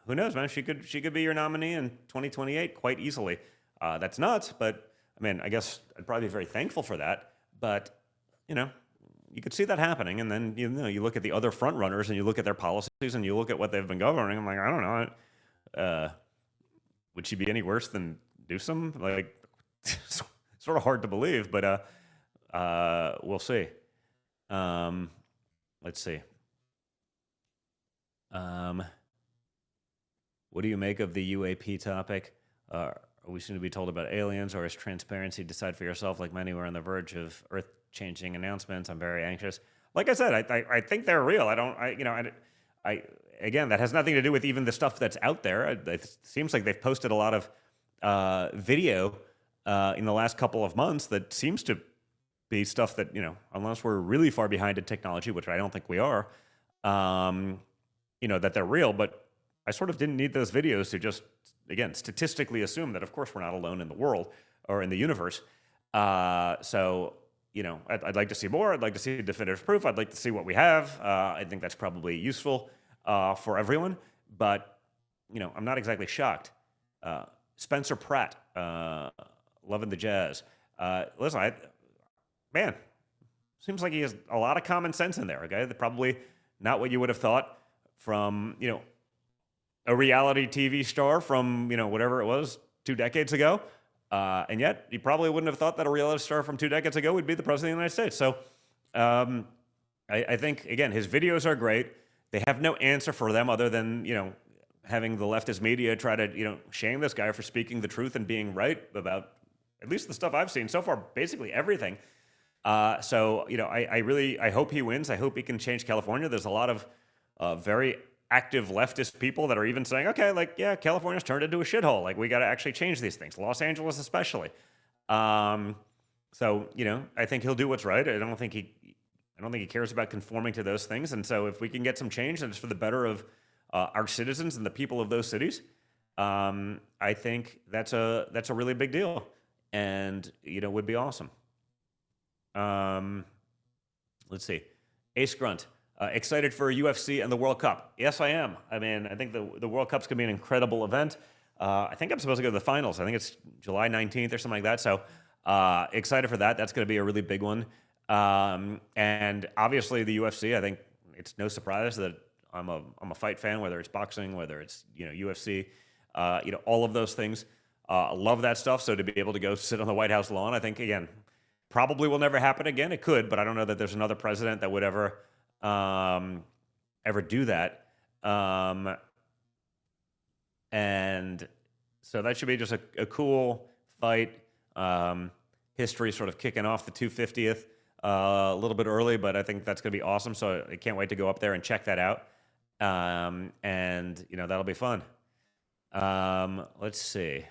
who knows, man? She could be your nominee in 2028 quite easily. That's nuts, but I mean, I guess I'd probably be very thankful for that. But you could see that happening, and then you look at the other front runners and you look at their policies and you look at what they've been governing. I'm like, I don't know. Would she be any worse than Newsom? Like, it's sort of hard to believe, but we'll see. Let's see. What do you make of the UAP topic? Are we soon to be told about aliens, or is transparency decide for yourself like many were on the verge of earth-changing announcements? I'm very anxious. Like I said, I think they're real. Again, that has nothing to do with even the stuff that's out there. It seems like they've posted a lot of video in the last couple of months that seems to be stuff that, unless we're really far behind in technology, which I don't think we are, that they're real. But I sort of didn't need those videos to just, again, statistically assume that, of course, we're not alone in the world or in the universe. So, I'd like to see more. I'd like to see definitive proof. I'd like to see what we have. I think that's probably useful for everyone. But, I'm not exactly shocked. Spencer Pratt, loving the jazz. Listen, man, seems like he has a lot of common sense in there, okay? Probably not what you would have thought from, a reality TV star from, whatever it was, 2 decades ago. And yet, you probably wouldn't have thought that a reality star from 2 decades ago would be the president of the United States. So I think, again, his videos are great. They have no answer for them other than, having the leftist media try to, shame this guy for speaking the truth and being right about at least the stuff I've seen so far, basically everything. So, I hope he wins. I hope he can change California. There's a lot of very active leftist people that are even saying, okay, California's turned into a shithole. Like, we got to actually change these things. Los Angeles especially. So, I think he'll do what's right. I don't think he cares about conforming to those things. And so if we can get some change and it's for the better of our citizens and the people of those cities, I think that's a really big deal, and would be awesome. Let's see. Ace Grunt, excited for UFC and the World Cup. Yes, I am. I mean, I think the World Cup's going to be an incredible event. I think I'm supposed to go to the finals. I think it's July 19th or something like that. So excited for that. That's going to be a really big one. And obviously the UFC, I think it's no surprise that I'm a fight fan, whether it's boxing, whether it's, UFC, all of those things. Love that stuff. So to be able to go sit on the White House lawn, I think, again, probably will never happen again. It could, but I don't know that there's another president that would ever do that. And so that should be just a cool fight. History sort of kicking off the 250th a little bit early, but I think that's going to be awesome. So I can't wait to go up there and check that out. And that'll be fun. Let's see.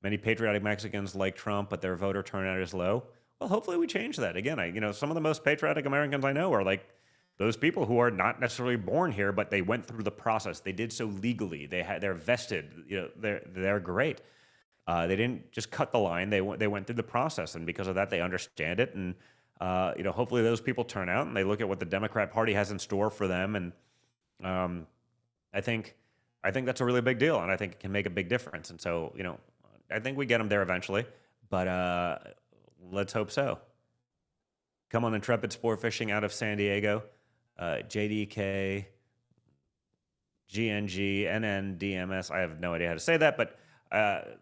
Many patriotic Mexicans like Trump, but their voter turnout is low. Well, hopefully we change that. Again, some of the most patriotic Americans I know are like those people who are not necessarily born here, but they went through the process. They did so legally. They're vested. They're great. They didn't just cut the line. They went through the process, and because of that, they understand it. And hopefully those people turn out and they look at what the Democrat Party has in store for them. And I think that's a really big deal, and I think it can make a big difference. And so I think we get them there eventually, but let's hope so. Come on Intrepid Sport Fishing out of San Diego. JDK, GNG, NNDMS. I have no idea how to say that, but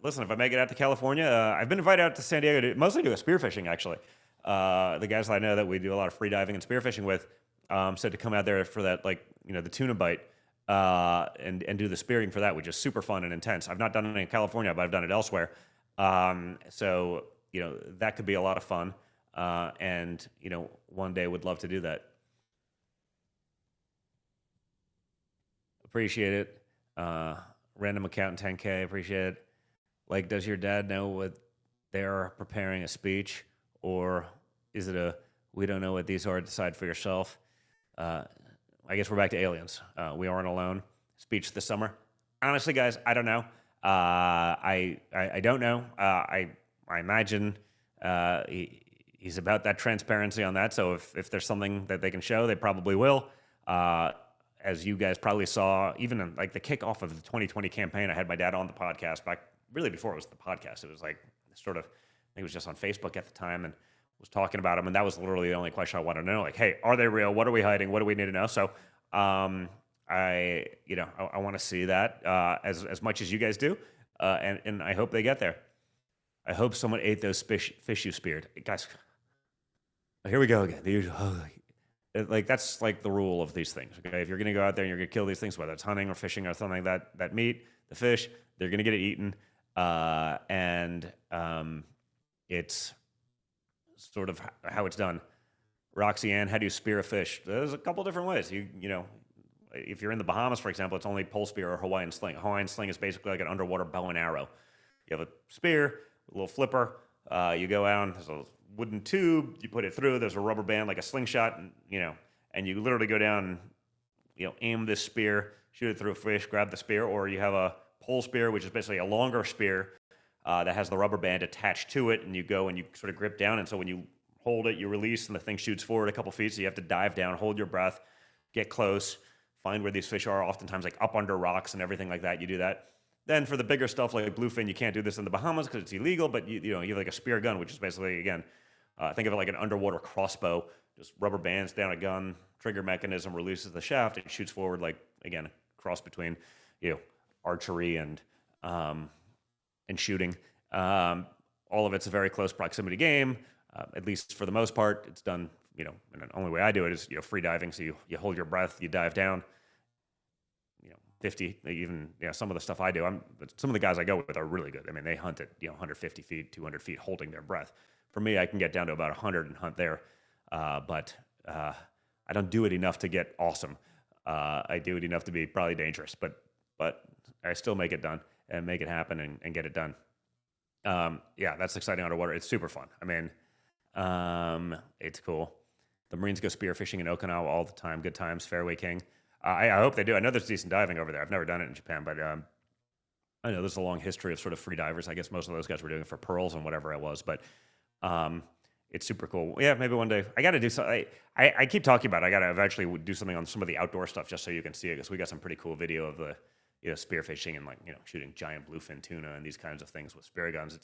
listen, if I make it out to California, I've been invited out to San Diego to mostly do a spearfishing, actually. The guys that I know that we do a lot of free diving and spearfishing with said to come out there for that, like, the tuna bite and do the spearing for that, which is super fun and intense. I've not done it in California, but I've done it elsewhere. So, that could be a lot of fun. And, one day would love to do that. Appreciate it. Random account 10K, appreciate it. Like, does your dad know what they're preparing a speech? Or is it we don't know what these are, decide for yourself? I guess we're back to aliens. We aren't alone. Speech this summer. Honestly, guys, I don't know. I don't know. I imagine he's about that transparency on that. So if there's something that they can show, they probably will. As you guys probably saw, even in, like, the kickoff of the 2020 campaign, I had my dad on the podcast back really before it was the podcast. It was like sort of, I think it was just on Facebook at the time, and was talking about them. And that was literally the only question I wanted to know. Like, hey, are they real? What are we hiding? What do we need to know? So I want to see that as much as you guys do. And I hope they get there. I hope someone ate those fish you speared. Guys, here we go again. That's like the rule of these things. Okay, if you're going to go out there and you're going to kill these things, whether it's hunting or fishing or something like that meat, the fish, they're going to get it eaten, and it's sort of how it's done. Roxy Ann, how do you spear a fish? There's a couple different ways. If you're in the Bahamas, for example, it's only pole spear or Hawaiian sling. A Hawaiian sling is basically like an underwater bow and arrow. You have a spear, a little flipper. You go out, there's a wooden tube, you put it through, there's a rubber band like a slingshot, and you literally go down and, aim this spear, shoot it through a fish, grab the spear, or you have a pole spear, which is basically a longer spear that has the rubber band attached to it, and you go and you sort of grip down, and so when you hold it, you release, and the thing shoots forward a couple feet, so you have to dive down, hold your breath, get close, find where these fish are, oftentimes like up under rocks and everything like that, you do that. Then for the bigger stuff like bluefin, you can't do this in the Bahamas because it's illegal, but you have like a spear gun, which is basically, again, think of it like an underwater crossbow, just rubber bands down a gun, trigger mechanism releases the shaft, it shoots forward, like, again, a cross between, archery and shooting. All of it's a very close proximity game, at least for the most part. It's done, and the only way I do it is, free diving, so you hold your breath, you dive down, 50, even, some of the stuff I do, but some of the guys I go with are really good. I mean, they hunt at, 150 feet, 200 feet, holding their breath. For me, I can get down to about 100 and hunt there, but I don't do it enough to get awesome. I do it enough to be probably dangerous, but I still make it done and make it happen and get it done. That's exciting underwater. It's super fun. I mean, it's cool. The Marines go spearfishing in Okinawa all the time. Good times, Fairway King. I hope they do. I know there's decent diving over there. I've never done it in Japan, but I know there's a long history of sort of free divers. I guess most of those guys were doing it for pearls and whatever it was, but it's super cool. Yeah, maybe one day. I got to do something. I keep talking about it. I got to eventually do something on some of the outdoor stuff just so you can see it, because we got some pretty cool video of the spearfishing and, like, shooting giant bluefin tuna and these kinds of things with spear guns.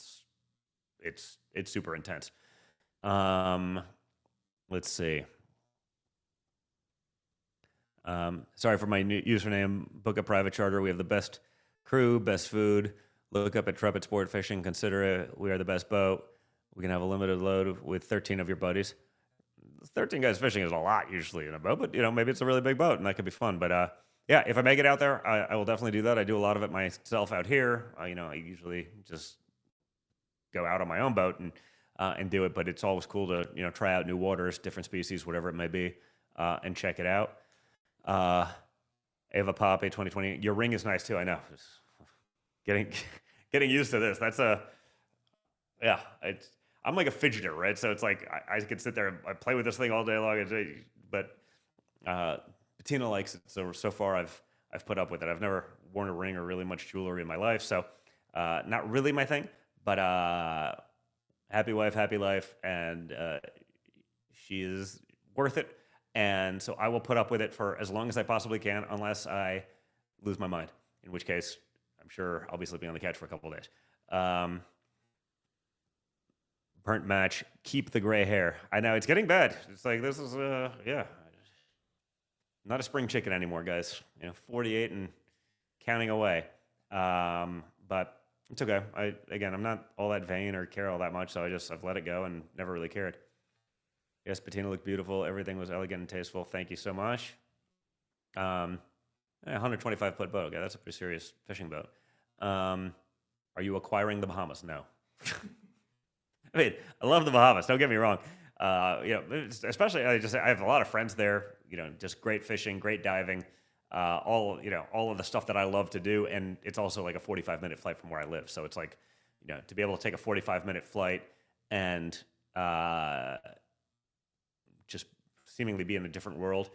It's super intense. Let's see. Sorry for my new username. Book a private charter. We have the best crew, best food. Look up at Intrepid Sport Fishing. Consider it. We are the best boat. We can have a limited load with 13 of your buddies. 13 guys fishing is a lot usually in a boat, but maybe it's a really big boat and that could be fun. But if I make it out there, I will definitely do that. I do a lot of it myself out here. I usually just go out on my own boat and do it. But it's always cool to try out new waters, different species, whatever it may be, and check it out. Ava Poppy 2020. Your ring is nice too. I know. Getting used to this. That's I'm like a fidgeter, right? So it's like I could sit there and I play with this thing all day long. But Bettina likes it. So far I've put up with it. I've never worn a ring or really much jewelry in my life. So not really my thing. But happy wife, happy life, and she is worth it. And so I will put up with it for as long as I possibly can, unless I lose my mind, in which case I'm sure I'll be sleeping on the couch for a couple of days. Current match, keep the gray hair. I know, it's getting bad. It's like, this is, yeah. Not a spring chicken anymore, guys. 48 and counting away. But it's okay. I'm not all that vain or care all that much, so I've let it go and never really cared. Yes, Bettina looked beautiful. Everything was elegant and tasteful. Thank you so much. 125-foot boat. Okay, that's a pretty serious fishing boat. Are you acquiring the Bahamas? No. I mean, I love the Bahamas. Don't get me wrong. Especially I have a lot of friends there. Just great fishing, great diving, all of the stuff that I love to do. And it's also like a 45-minute flight from where I live. So it's like, to be able to take a 45-minute flight and just seemingly be in a different world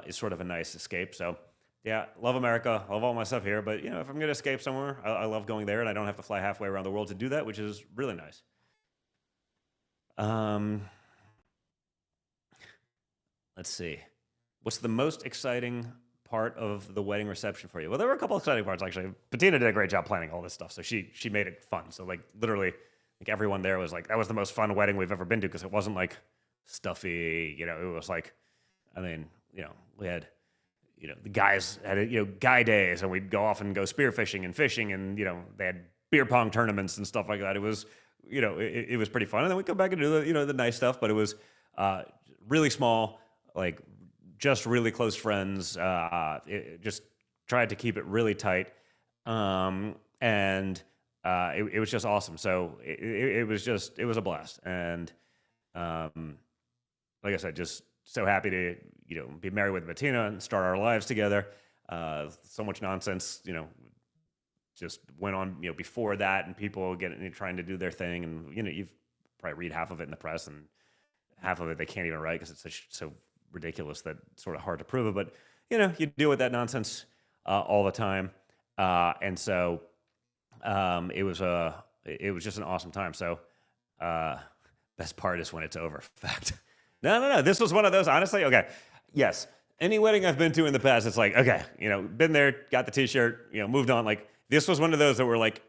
is sort of a nice escape. So yeah, love America, love all my stuff here. But if I'm going to escape somewhere, I love going there, and I don't have to fly halfway around the world to do that, which is really nice. Let's see. What's the most exciting part of the wedding reception for you? Well, there were a couple exciting parts, actually. Bettina did a great job planning all this stuff, so she made it fun. So, like, literally, like, everyone there was like, that was the most fun wedding we've ever been to, because it wasn't, like, stuffy, it was like, we had, the guys had, guy days, and we'd go off and go spearfishing and fishing, and, they had beer pong tournaments and stuff like that. It was, it was pretty fun. And then we'd go back and do the nice stuff, but it was really small, like, just really close friends. Just tried to keep it really tight. And it was just awesome. So it was a blast. And like I said, just so happy to, be married with Bettina and start our lives together. So much nonsense, just went on, before that, and people trying to do their thing. And, you've probably read half of it in the press, and half of it they can't even write because it's so ridiculous that it's sort of hard to prove it. But, you deal with that nonsense all the time. And so it was just an awesome time. So best part is when it's over. Fact. No. This was one of those, honestly. Okay. Yes. Any wedding I've been to in the past, it's like, okay, been there, got the t-shirt, moved on. Like, this was one of those that were like,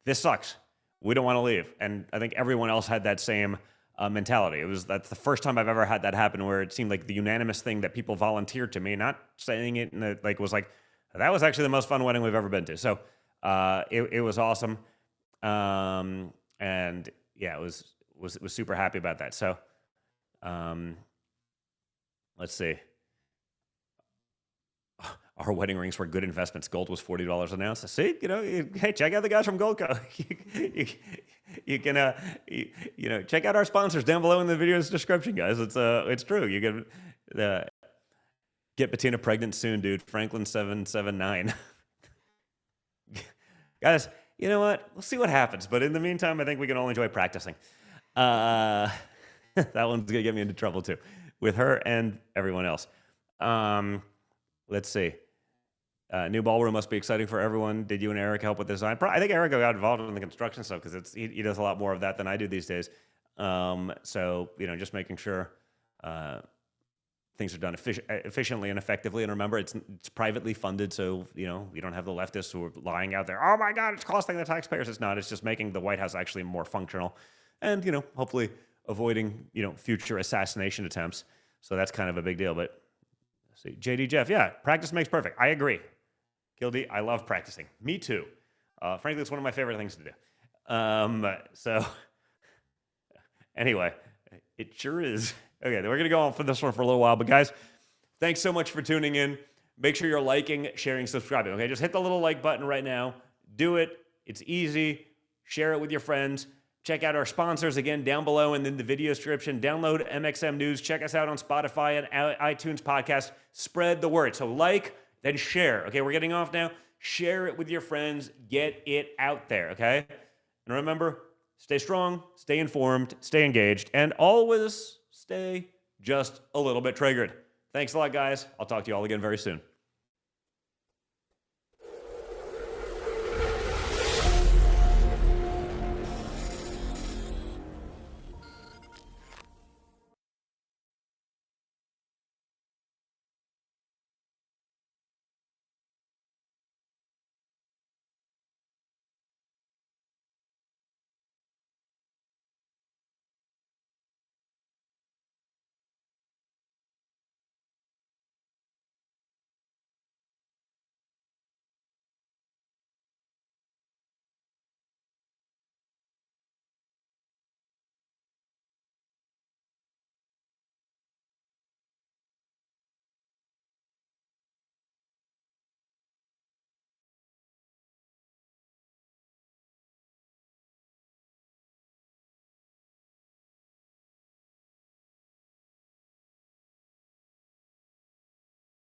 this sucks. We don't want to leave. And I think everyone else had that same mentality. That's the first time I've ever had that happen, where it seemed like the unanimous thing that people volunteered to me, not saying it, and was like, that was actually the most fun wedding we've ever been to. So it was awesome. And yeah, was super happy about that. So let's see. Our wedding rings were good investments. Gold was $40 an ounce. See, hey, check out the guys from Goldco. You can, check out our sponsors down below in the video's description, guys. It's true. You can get Bettina pregnant soon, dude. Franklin 779. Guys, you know what? We'll see what happens. But in the meantime, I think we can all enjoy practicing. That one's gonna get me into trouble too, with her and everyone else. Let's see. New ballroom must be exciting for everyone. Did you and Eric help with design? I think Eric got involved in the construction stuff, because he does a lot more of that than I do these days. So just making sure things are done efficiently and effectively. And remember, it's privately funded, so you don't have the leftists who are lying out there. Oh my God, it's costing the taxpayers. It's not. It's just making the White House actually more functional, and hopefully avoiding future assassination attempts. So that's kind of a big deal. But see, JD Jeff, yeah, practice makes perfect. I agree. Gildy, I love practicing. Me too. Frankly, it's one of my favorite things to do. So anyway, it sure is. Okay, we're going to go on for this one for a little while. But guys, thanks so much for tuning in. Make sure you're liking, sharing, subscribing. Okay, just hit the little like button right now. Do it. It's easy. Share it with your friends. Check out our sponsors again down below and in the video description. Download MXM News. Check us out on Spotify and iTunes podcast. Spread the word. So like, then share. Okay, we're getting off now. Share it with your friends. Get it out there, okay? And remember, stay strong, stay informed, stay engaged, and always stay just a little bit triggered. Thanks a lot, guys. I'll talk to you all again very soon.